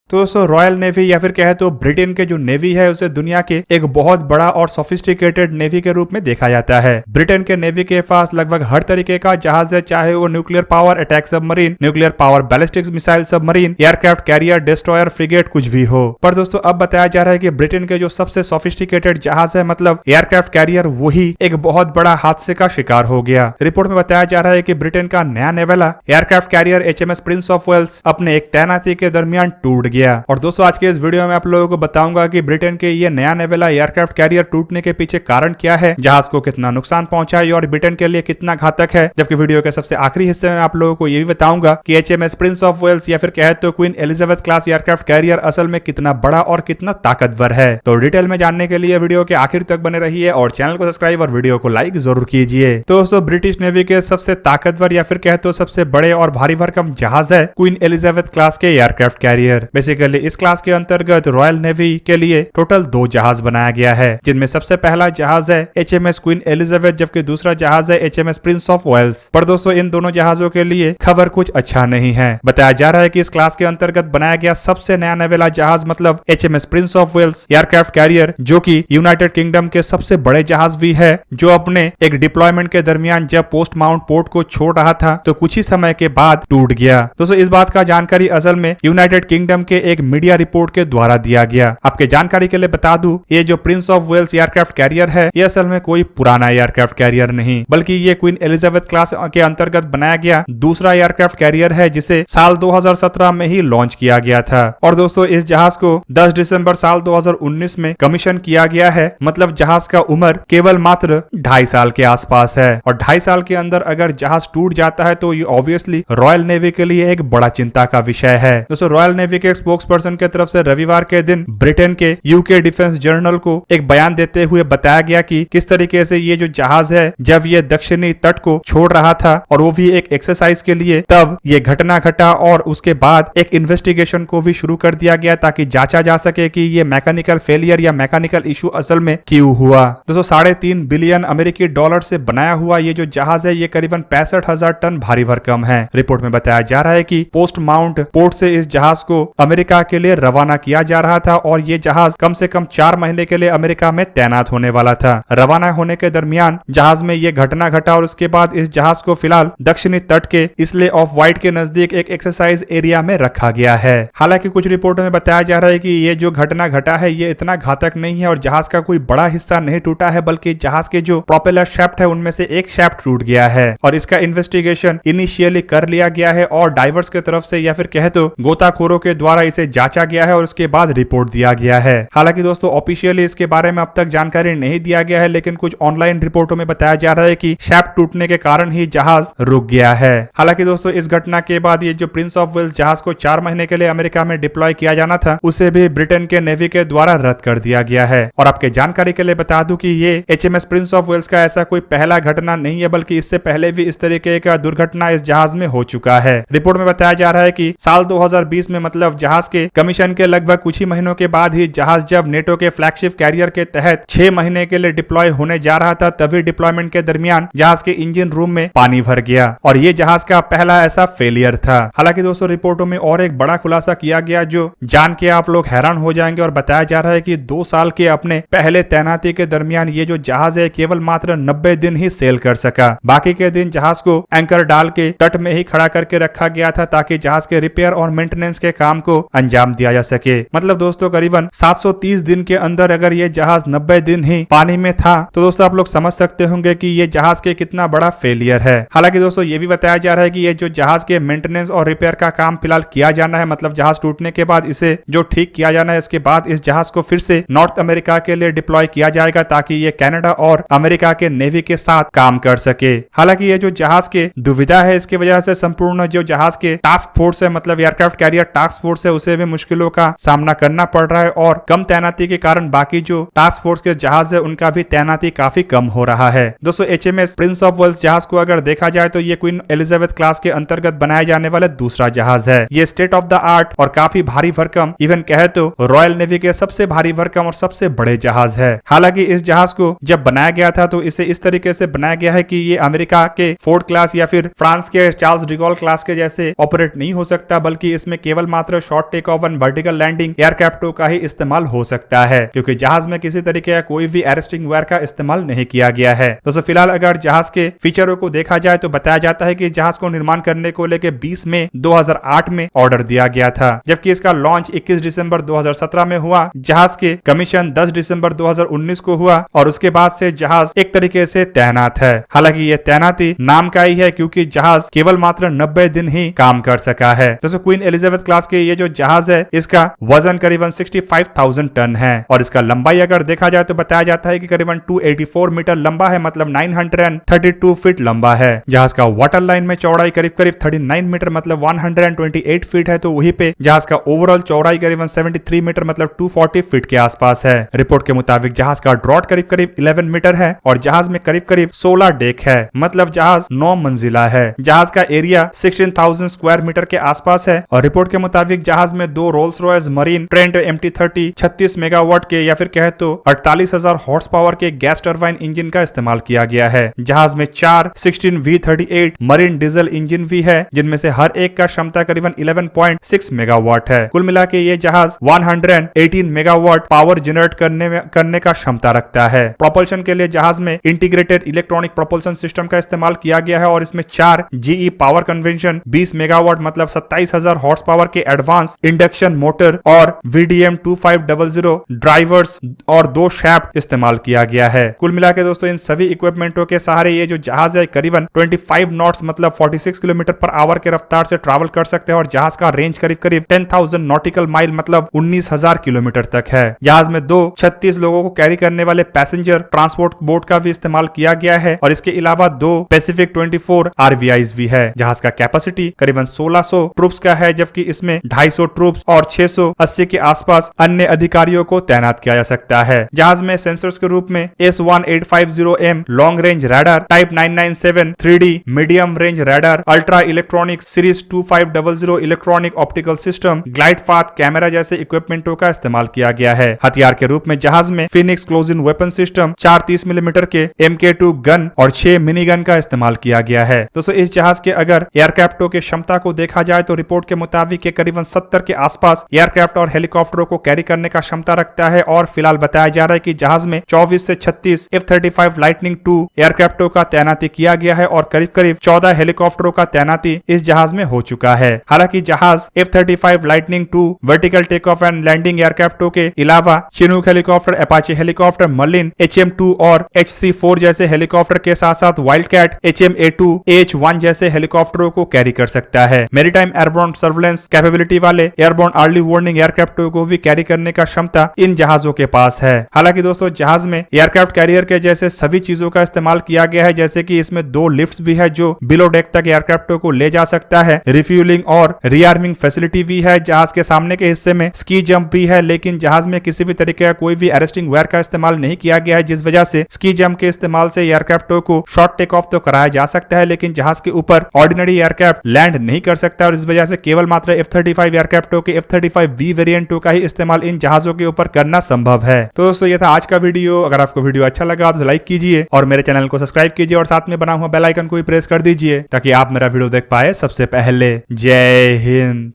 तो दोस्तों royal navy या फिर कहे तो ब्रिटेन के जो नेवी है उसे दुनिया के एक बहुत बड़ा और सोफिस्टिकेटेड नेवी के रूप में देखा जाता है। ब्रिटेन के नेवी के पास लगभग हर तरीके का जहाज है, चाहे वो nuclear power attack submarine, nuclear power ballistic missile submarine, aircraft carrier, destroyer, frigate, कुछ भी हो। पर दोस्तों अब बताया जा रहा है कि ब्रिटेन के जो सबसे सोफिस्टिकेटेड जहाज है मतलब एयरक्राफ्ट कैरियर, वही एक बहुत बड़ा हादसे का शिकार हो गया। रिपोर्ट में बताया जा रहा है कि ब्रिटेन का नया नेवाला aircraft carrier HMS Prince of Wales अपने एक तैनाती के दरमियान टूट गया। और दोस्तों आज के इस वीडियो में आप लोगों को बताऊंगा कि ब्रिटेन के ये नया नेवाला एयरक्राफ्ट कैरियर टूटने के पीछे कारण क्या है, जहाज को कितना नुकसान पहुंचा है और ब्रिटेन के लिए कितना घातक है। जबकि वीडियो के सबसे आखिरी हिस्से में आप लोगों को ये भी बताऊंगा कि HMS प्रिंस ऑफ वेल्स या फिर कहे तो queen Elizabeth class aircraft carrier असल में कितना बड़ा और कितना ताकतवर है। तो डिटेल में जानने के लिए वीडियो के आखिर तक बने रहिए और चैनल को सब्सक्राइब और वीडियो को लाइक जरूर कीजिए। तो दोस्तों ब्रिटिश नेवी के सबसे ताकतवर या फिर कहे तो सबसे बड़े और भारी भरकम जहाज है क्वीन एलिजाबेथ क्लास के एयरक्राफ्ट कैरियर। बेसिकली इस क्लास के अंतर्गत रॉयल नेवी के लिए टोटल 2 जहाज बनाया गया है, जिनमें सबसे पहला जहाज है HMS क्वीन एलिजाबेथ, जबकि दूसरा जहाज है HMS प्रिंस ऑफ वेल्स। पर दोस्तों इन दोनों जहाजों के लिए खबर कुछ अच्छा नहीं है। बताया जा रहा है कि इस क्लास के अंतर्गत बनाया गया सबसे नया नेवाला जहाज मतलब HMS Prince of Wales aircraft carrier, जो कि यूनाइटेड किंगडम के सबसे बड़े जहाज भी है, जो अपने एक डिप्लॉयमेंट के दरमियान जब पोस्ट माउंट पोर्ट को छोड़ रहा था तो कुछ ही समय के बाद टूट गया। दोस्तों इस बात का जानकारी असल में यूनाइटेड किंगडम के एक मीडिया रिपोर्ट के द्वारा दिया गया। आपके जानकारी के लिए बता दूं, ये जो Prince of Wales aircraft carrier है ये असल में कोई पुराना एयरक्राफ्ट कैरियर नहीं, बल्कि ये क्वीन एलिजाबेथ क्लास के अंतर्गत बनाया गया दूसरा एयरक्राफ्ट कैरियर है, जिसे साल 2017 में ही लॉन्च किया गया था। और दोस्तों इस जहाज को 10 दिसंबर साल 2019 में कमीशन किया गया है। मतलब जहाज का उम्र केवल मात्र 2.5 साल के आसपास है, और 2.5 साल के अंदर अगर जहाज टूट जाता है तो ये ऑब्वियसली रॉयल नेवी के लिए एक बड़ा चिंता का विषय है। दोस्तों रॉयल नेवी के स्पोक्स पर्सन की तरफ से रविवार के दिन ब्रिटेन के यूके डिफेंस जर्नल को एक बयान देते हुए बताया गया कि किस तरीके से ये जो जहाज है जब ये दक्षिणी तट को छोड़ रहा था और वो भी एक एक्सरसाइज के लिए, तब ये घटना घटा और उसके बाद एक इन्वेस्टिगेशन को भी शुरू कर दिया गया ताकि जांचा जा सके कि ये मैकेनिकल फेलियर या मैकेनिकल इशू असल में क्यों हुआ। दोस्तों 3.5 बिलियन अमेरिकी डॉलर से बनाया हुआ ये जो जहाज है ये करीबन 65,000 टन भारी भरकम है। रिपोर्ट में बताया जा रहा है कि पोस्ट माउंट पोर्ट से इस जहाज को अमेरिका के लिए रवाना किया जा रहा था और ये जहाज कम से कम 4 महीने के लिए अमेरिका में तैनात होने वाला था। रवाना होने के दरमियान जहाज में ये घटना घटा और उसके बाद इस जहाज को फिलहाल दक्षिणी तट के इसले ऑफ वाइट के नजदीक एक एक्सरसाइज एरिया में रखा गया है। हालांकि कुछ रिपोर्टों में बताया जा रहा है कि ये जो घटना घटा है ये इतना घातक नहीं है और जहाज का कोई बड़ा हिस्सा नहीं टूटा है, बल्कि जहाज के जो प्रोपेलर शाफ्ट है उनमें से एक शाफ्ट टूट गया है और इसका इन्वेस्टिगेशन इनिशियली कर लिया गया है और डाइवर्स के तरफ से या फिर कहे तो गोताखोरों के द्वारा इसे जांचा गया है और उसके बाद रिपोर्ट दिया गया है। हालांकि दोस्तों ऑफिशियली इसके बारे में अब तक जानकारी नहीं दिया गया है, लेकिन कुछ ऑनलाइन रिपोर्टों में बताया जा रहा है कि शाफ्ट टूटने के कारण ही जहाज रुक गया है। हालांकि दोस्तों इस घटना के बाद ये जो प्रिंस ऑफ वेल्स जहाज को 4 महीने के लिए अमेरिका में डिप्लॉय किया जाना था उसे भी ब्रिटेन के नेवी के द्वारा रद्द कर दिया गया है। और आपके जानकारी के लिए बता दूं कि ये HMS प्रिंस ऑफ वेल्स का ऐसा कोई पहला घटना नहीं है, बल्कि इससे पहले भी इस तरीके का दुर्घटना इस जहाज में हो चुका है। रिपोर्ट में बताया जा रहा है कि साल 2020 में मतलब जहाज के कमीशन के लगभग कुछ ही महीनों के बाद ही जहाज जब नेटो के फ्लैगशिप कैरियर के तहत 6 महीने के लिए डिप्लॉय होने जा रहा था, तभी डिप्लॉयमेंट के दरमियान जहाज के इंजन रूम में पानी भर गया और ये जहाज का पहला ऐसा फेलियर था। हालांकि दोस्तों रिपोर्टों में और एक बड़ा खुलासा किया गया जो जान के आप लोग हैरान हो जाएंगे, और बताया जा रहा है कि 2 साल के अपने पहले तैनाती के दरमियान ये जो जहाज है केवल मात्र 90 दिन ही सेल कर सका। बाकी के दिन जहाज को एंकर डाल के तट में ही खड़ा करके रखा गया था ताकि जहाज के रिपेयर और मेंटेनेंस के काम को अंजाम दिया जा सके। मतलब दोस्तों करीबन 730 दिन के अंदर अगर ये जहाज 90 दिन ही पानी में था तो दोस्तों आप लोग समझ सकते होंगे कि ये जहाज के कितना बड़ा फेलियर है। हालांकि दोस्तों ये भी बताया जा रहा है कि ये जो जहाज के मेंटेनेंस और रिपेयर का काम फिलहाल किया जाना है, मतलब जहाज टूटने के बाद इसे जो ठीक किया जाना है, इसके बाद इस जहाज को फिर से नॉर्थ अमेरिका के लिए डिप्लॉय किया जाएगा ताकि ये कनाडा और अमेरिका के नेवी के साथ काम कर सके। हालांकि ये जो जहाज के दुविधा है इसकी वजह से संपूर्ण जो जहाज के टास्क फोर्स है मतलब एयरक्राफ्ट कैरियर टास्क फोर्स है उसे भी मुश्किलों का सामना करना पड़ रहा है और कम तैनाती के कारण बाकी जो टास्क फोर्स के जहाज है उनका भी तैनाती काफी कम हो रहा है। दोस्तों HMS प्रिंस ऑफ वेल्स जहाज को अगर देखा जाए तो ये क्वीन एलिजाबेथ क्लास के अंतर्गत बनाए जाने वाला दूसरा जहाज है। ये स्टेट ऑफ द आर्ट और काफी भारी भरकम, इवन कहे तो रॉयल नेवी के सबसे भारी भरकम और सबसे बड़े जहाज है। हालांकि इस जहाज को जब बनाया गया था तो इसे इस तरीके से बनाया गया है कि ये अमेरिका के फोर्ड क्लास या फिर फ्रांस के चार्ल्स डिगॉल क्लास के जैसे ऑपरेट नहीं हो सकता, बल्कि इसमें केवल मात्र short take off and vertical landing एयरक्राफ्टों का ही इस्तेमाल हो सकता है, क्योंकि जहाज में किसी तरीके का कोई भी अरेस्टिंग वायर का इस्तेमाल नहीं किया गया है। दोस्तों फिलहाल अगर जहाज के फीचरों को देखा जाए तो बताया जाता है कि जहाज को निर्माण करने को लेकर 20 मई 2008 में ऑर्डर दिया गया था, जबकि इसका लॉन्च 21 दिसंबर 2017 में हुआ। जहाज के कमीशन 10 दिसंबर 2019 को हुआ और उसके बाद से जहाज एक तरीके से तैनात है। हालांकि ये तैनाती नाम का ही है, क्योंकि जहाज केवल मात्र 90 दिन ही काम कर सका है। दोस्तों क्वीन एलिजाबेथ क्लास के ये जो जहाज है इसका वजन करीबन 65,000 टन है और इसका लंबाई अगर देखा जाए तो बताया जाता है कि करीबन 284 मीटर लंबा है, मतलब 932 फीट लंबा है। जहाज का वाटर लाइन में चौड़ाई करीब 39 मीटर मतलब 128 फीट है, तो वहीं पे जहाज का ओवरऑल चौड़ाई करीबन 73 मीटर मतलब 240 फीट के आसपास है। रिपोर्ट के मुताबिक जहाज का ड्रॉट करीब 11 मीटर है और जहाज में करीब 16 डेक है, मतलब जहाज 9 मंजिला है। जहाज का एरिया 16,000 स्क्वायर मीटर के आसपास है और रिपोर्ट के मुताबिक जहाज में 2 Rolls Royce marine Trent MT-30 36 megawatt के या फिर कहे तो 48,000 हॉर्स पावर के गैस टरबाइन इंजन का इस्तेमाल किया गया है। जहाज में 4 16 V38 मरीन डीजल इंजन भी है, जिनमें से हर एक का क्षमता करीबन 11.6 मेगावाट है। कुल मिला के ये जहाज 118 मेगावाट पावर जनरेट करने का क्षमता रखता है। प्रोपल्शन के लिए जहाज में इंटीग्रेटेड इलेक्ट्रॉनिक प्रोपल्शन सिस्टम का इस्तेमाल किया गया है और इसमें 4 GE पावर कन्वेंशन 20 मेगावाट मतलब 27,000 हॉर्स पावर के एडवांस इंडक्शन मोटर और VDM 2500 ड्राइवर्स और 2 शैफ्ट इस्तेमाल किया गया है। कुल मिला के दोस्तों इन सभी इक्विपमेंटों के सहारे ये जो जहाज है करीबन 25 नॉट्स मतलब 46 किलोमीटर पर आवर के रफ्तार से ट्रैवल कर सकते हैं और जहाज का रेंज करीब 10,000 नॉटिकल माइल मतलब 19,000 किलोमीटर तक है। जहाज में 2 36 लोगों को कैरी करने वाले पैसेंजर ट्रांसपोर्ट बोट का भी इस्तेमाल किया गया है और इसके अलावा 2 पैसिफिक 24 RVIs भी है। जहाज का कैपेसिटी करीबन 1600 ट्रूप्स का है, जबकि इसमें 250 ट्रूप्स और 680 के आसपास अन्य अधिकारियों को तैनात किया जा सकता है। जहाज में सेंसर्स के रूप में S1850M long range radar, type 997 3D medium range radar, ultra electronic series 2500 electronic optical system, glide path camera जैसे इक्विपमेंटों का इस्तेमाल किया गया है। हथियार के रूप में जहाज में Phoenix closing weapon system, 4 30 millimetre के MK2 गन और 6 मिनी गन का इस्तेमाल किया गया है। दोस्तों इस जहाज के अगर एयरक्राफ्टों की क्षमता को देखा जाए तो रिपोर्ट के मुताबिक करीबन 70 के आसपास एयरक्राफ्ट और हेलीकॉप्टरों को कैरी करने का क्षमता रखता है और फिलहाल बताया जा रहा है कि जहाज में 24 से 36 F-35 लाइटनिंग 2 एयरक्राफ्टों का तैनाती किया गया है और करीब 14 हेलीकॉप्टरों का तैनाती इस जहाज में हो चुका है। हालांकि जहाज F-35 lightning 2 vertical take off and landing एयरक्राफ्टों के अलावा Chinook helicopter, Apache helicopter, Merlin, HM2 और HC4 जैसे हेलीकॉप्टर के साथ साथ वाइल्डकैट, HMA2, AH-1 जैसे हेलीकॉप्टरों को कैरी कर सकता है। मैरीटाइम एयरबोर्न सर्वेलेंस कैपेबिलिटी वाले एयरबोर्न अर्ली वार्निंग एयरक्राफ्टों को भी कैरी करने का क्षमता इन जहाजों के पास है। हालांकि दोस्तों जहाज में एयरक्राफ्ट कैरियर के जैसे सभी चीजों का इस्तेमाल किया गया है, जैसे कि इसमें 2 लिफ्ट्स भी है जो बिलो डेक तक एयरक्राफ्टों को ले जा सकता है। रिफ्यूलिंग और रीआर्मिंग फैसिलिटी भी है। जहाज के सामने के हिस्से में स्की जंप भी है, लेकिन जहाज में किसी भी तरीके का कोई भी अरेस्टिंग वायर का इस्तेमाल नहीं किया गया है, जिस वजह से स्की जंप के इस्तेमाल से एयरक्राफ्टों को शॉर्ट टेक ऑफ तो कराया जा सकता है, लेकिन जहाज के ऊपर ऑर्डिनरी एयरक्राफ्ट लैंड नहीं कर सकता और इस वजह से केवल मात्र F-35 एयरक्राफ्टों के F-35V वेरिएंटों का ही इस्तेमाल इन जहाजों के ऊपर करना संभव है। तो दोस्तों ये था आज का वीडियो। अगर आपको वीडियो अच्छा लगा तो लाइक कीजिए और मेरे चैनल को सब्सक्राइब कीजिए और साथ में बना हुआ बेल आइकन को भी प्रेस कर दीजिए ताकि आप मेरा वीडियो देख पाए सबसे पहले। जय हिंद।